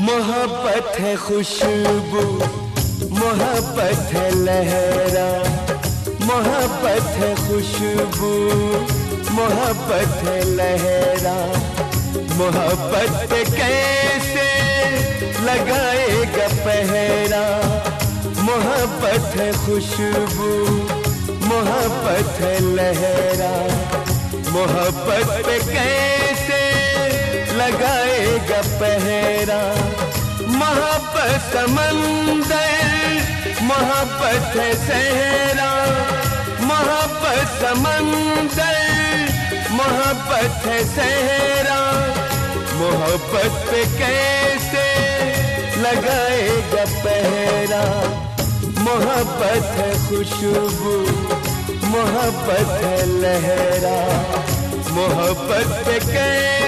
मोहब्बत है खुशबू, मोहब्बत है लहरा, मोहब्बत है खुशबू, मोहब्बत है लहरा। मोहब्बत पे कैसे लगाएगा पहरा। मोहब्बत है खुशबू, मोहब्बत है लहरा। मोहब्बत पे कैसे लगाएगा पहरा। मोहब्बत समंदर, मोहब्बत है सहरा। मोहब्बत समंदर, मोहब्बत है सहरा। मोहब्बत पे कैसे लगाएगा पहरा। मोहब्बत है खुशबू, मोहब्बत है लहरा। मोहब्बत पे कैसे